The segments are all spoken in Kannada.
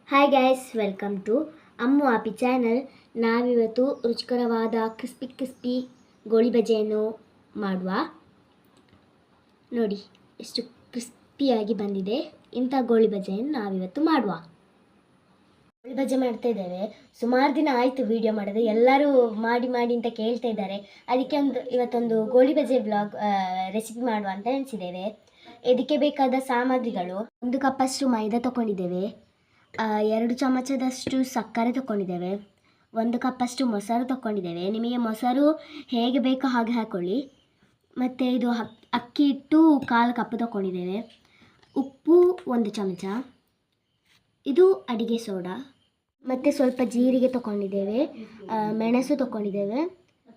Hi guys, welcome to Ammu Appi channel. ನಾವಿವತ್ತು ರುಚಿಕರವಾದ ಕ್ರಿಸ್ಪಿ ಗೋಳಿ ಬಜೆಯನ್ನು ಮಾಡುವ. ನೋಡಿ ಎಷ್ಟು ಕ್ರಿಸ್ಪಿಯಾಗಿ ಬಂದಿದೆ. ಇಂಥ ಗೋಳಿ ಬಜೆಯನ್ನು ನಾವಿವತ್ತು ಮಾಡುವ. ಗೋಳಿ ಬಜೆ ಮಾಡ್ತಾ ಇದ್ದೇವೆ. ಸುಮಾರು ದಿನ ಆಯಿತು ವಿಡಿಯೋ ಮಾಡೋದು. ಎಲ್ಲರೂ ಮಾಡಿ ಅಂತ ಕೇಳ್ತಾ ಇದ್ದಾರೆ. ಅದಕ್ಕೆ ಇವತ್ತೊಂದು ಗೋಳಿ ಬಜೆ ಬ್ಲಾಗ್ ರೆಸಿಪಿ ಮಾಡುವ ಅಂತ ಎಣಿಸಿದ್ದೇವೆ. ಇದಕ್ಕೆ ಬೇಕಾದ ಸಾಮಗ್ರಿಗಳು: 1 ಕಪ್ಪಷ್ಟು ಮೈದಾ ತಗೊಂಡಿದ್ದೇವೆ, 2 ಚಮಚದಷ್ಟು ಸಕ್ಕರೆ ತಗೊಂಡಿದ್ದೇವೆ, 1 ಕಪ್ಪಷ್ಟು ಮೊಸರು ತಗೊಂಡಿದ್ದೇವೆ. ನಿಮಗೆ ಮೊಸರು ಹೇಗೆ ಬೇಕೋ ಹಾಗೆ ಹಾಕ್ಕೊಳ್ಳಿ. ಮತ್ತು ಇದು ಅಕ್ಕಿ ಹಿಟ್ಟು 1/4 ಕಪ್ ತಗೊಂಡಿದ್ದೇವೆ, ಉಪ್ಪು 1 ಚಮಚ, ಇದು ಅಡಿಗೆ ಸೋಡಾ, ಮತ್ತು ಸ್ವಲ್ಪ ಜೀರಿಗೆ ತಗೊಂಡಿದ್ದೇವೆ, ಮೆಣಸು ತಗೊಂಡಿದ್ದೇವೆ,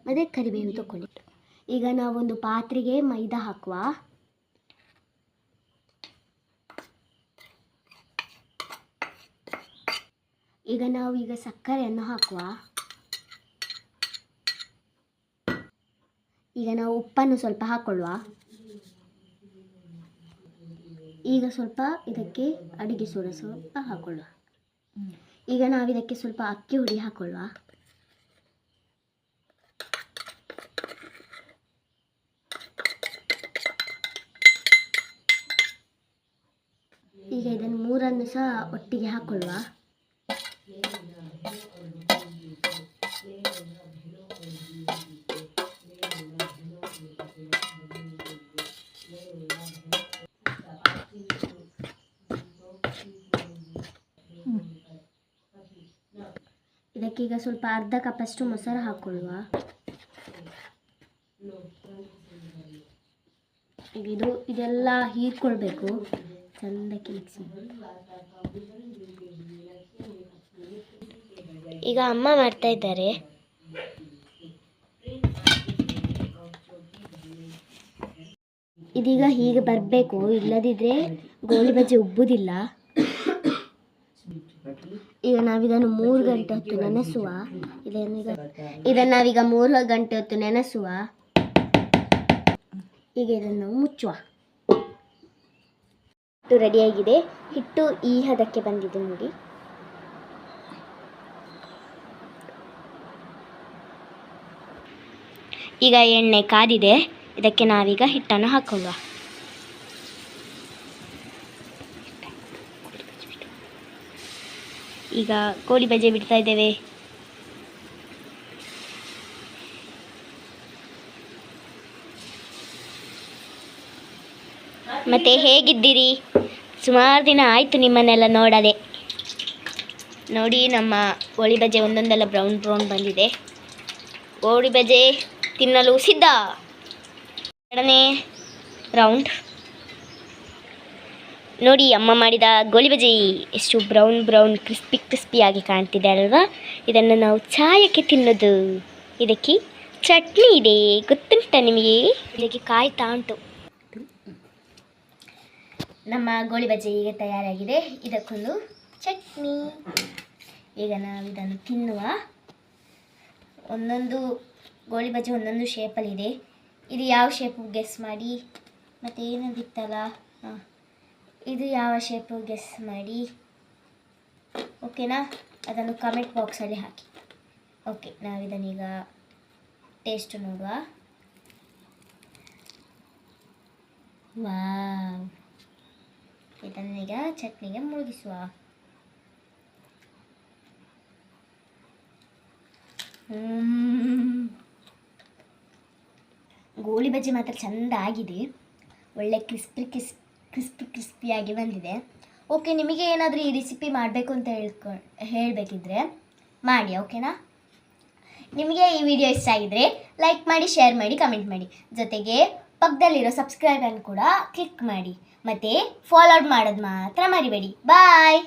ಮತ್ತು ಕರಿಬೇವು ತಗೊಂಡಿದ್ದೇವೆ. ಈಗ ನಾವೊಂದು ಪಾತ್ರೆಗೆ ಮೈದಾ ಹಾಕುವ. ಈಗ ಸಕ್ಕರೆಯನ್ನು ಹಾಕುವ. ಈಗ ನಾವು ಉಪ್ಪನ್ನು ಸ್ವಲ್ಪ ಹಾಕೊಳ್ಳುವ. ಈಗ ಸ್ವಲ್ಪ ಇದಕ್ಕೆ ಅಡಿಗೆ ಸೋಡಾ ಸ್ವಲ್ಪ ಹಾಕೊಳ್ಳುವ. ಈಗ ನಾವಿದಕ್ಕೆ ಸ್ವಲ್ಪ ಅಕ್ಕಿ ಹುಡಿ ಹಾಕೊಳ್ಳುವ. ಈಗ ಇದನ್ನು ಮೂರನ್ನು ಸಹ ಒಟ್ಟಿಗೆ ಹಾಕೊಳ್ಳುವ. ಇದಕ್ಕೀಗ ಸ್ವಲ್ಪ ಅರ್ಧ ಕಪ್ಪಷ್ಟು ಮೊಸರು ಹಾಕೊಳ್ಳುವ. ಈಗ ಇದೆಲ್ಲ ಹೀರ್ಕೊಳ್ಬೇಕು, ಚೆಂದಕ್ಕೆ ಮಿಕ್ಸ್. ಈಗ ಅಮ್ಮ ಮಾಡ್ತಾ ಇದ್ದಾರೆ. ಇದೀಗ ಹೀಗೆ ಬರಬೇಕು, ಇಲ್ಲದಿದ್ದರೆ ಗೋಳಿ ಬಜೆ ಉಬ್ಬುವುದಿಲ್ಲ. ಈಗ ನಾವಿದನ್ನು 3 ಗಂಟೆ ಹೊತ್ತು ನೆನೆಸುವ. ಇದನ್ನು ನಾವೀಗ 3 ಗಂಟೆ ಹೊತ್ತು ನೆನೆಸುವ. ಈಗ ಇದನ್ನು ಮುಚ್ಚುವ. ಹಿಟ್ಟು ರೆಡಿಯಾಗಿದೆ. ಹಿಟ್ಟು ಈ ಹದಕ್ಕೆ ಬಂದಿದೆ ನೋಡಿ. ಈಗ ಎಣ್ಣೆ ಕಾದಿದೆ. ಇದಕ್ಕೆ ನಾವೀಗ ಹಿಟ್ಟನ್ನು ಹಾಕೊಳ್ಳುವ. ಈಗ ಗೋಳಿ ಬಜೆ ಬಿಡ್ತಾ ಇದ್ದೇವೆ. ಮತ್ತೆ ಹೇಗಿದ್ದೀರಿ? ಸುಮಾರು ದಿನ ಆಯಿತು ನಿಮ್ಮನ್ನೆಲ್ಲ ನೋಡದೆ. ನೋಡಿ, ನಮ್ಮ ಗೋಳಿ ಬಜೆ ಒಂದೊಂದೆಲ್ಲ ಬ್ರೌನ್ ಬಂದಿದೆ. ಗೋಳಿ ಬಜೆ ತಿನ್ನಲು ಸಿದ್ಧ. 2ನೇ ರೌಂಡ್ ನೋಡಿ, ಅಮ್ಮ ಮಾಡಿದ ಗೋಳಿ ಬಜೆ ಎಷ್ಟು ಬ್ರೌನ್ ಕ್ರಿಸ್ಪಿಯಾಗಿ ಕಾಣ್ತಿದೆ ಅಲ್ವಾ? ಇದನ್ನು ನಾವು ಚಾಯಕ್ಕೆ ತಿನ್ನೋದು. ಇದಕ್ಕೆ ಚಟ್ನಿ ಇದೆ, ಗೊತ್ತುಂಟ ನಿಮಗೆ? ಇದಕ್ಕೆ ಕಾಯ್ತಾ ಉಂಟು. ನಮ್ಮ ಗೋಳಿ ಬಜೆ ಈಗ ತಯಾರಾಗಿದೆ. ಇದಕ್ಕೊಂದು ಚಟ್ನಿ. ಈಗ ನಾವು ಇದನ್ನು ತಿನ್ನುವ. ಒಂದೊಂದು ಗೋಳಿ ಬಜೆ ಒಂದೊಂದು ಶೇಪಲ್ಲಿದೆ. ಇದು ಯಾವ ಶೇಪು ಗೆಸ್ ಮಾಡಿ. ಮತ್ತು ಏನದಿತ್ತಲ್ಲ, ಇದು ಯಾವ ಶೇಪು ಗೆಸ್ ಮಾಡಿ. ಓಕೆನಾ? ಅದನ್ನು ಕಮೆಂಟ್ ಬಾಕ್ಸಲ್ಲಿ ಹಾಕಿ. ಓಕೆ, ನಾವಿದನ್ನೀಗ ಟೇಸ್ಟ್ ನೋಡುವ. ವಾವ್! ಇದನ್ನೀಗ ಚಟ್ನಿಗೆ ಮುಳುಗಿಸುವ. ಗೋಳಿ ಬಜೆ ಮಾತ್ರ ಚೆಂದ ಆಗಿದೆ. ಒಳ್ಳೆ ಕ್ರಿಸ್ಪಿಯಾಗಿ ಬಂದಿದೆ. ಓಕೆ, ನಿಮಗೆ ಏನಾದರೂ ಈ ರೆಸಿಪಿ ಮಾಡಬೇಕು ಅಂತ ಹೇಳಬೇಕಿದ್ರೆ ಮಾಡಿ. ಓಕೆನಾ? ನಿಮಗೆ ಈ ವಿಡಿಯೋ ಇಷ್ಟ ಆಗಿದ್ರೆ ಲೈಕ್ ಮಾಡಿ, ಶೇರ್ ಮಾಡಿ, ಕಮೆಂಟ್ ಮಾಡಿ. ಜೊತೆಗೆ ಪಕ್ಕದಲ್ಲಿರೋ ಸಬ್ಸ್ಕ್ರೈಬ್ ಅನ್ನು ಕೂಡ ಕ್ಲಿಕ್ ಮಾಡಿ. ಮತ್ತು ಫಾಲೋ ಮಾಡೋದು ಮಾತ್ರ ಮರಿಬೇಡಿ. ಬಾಯ್.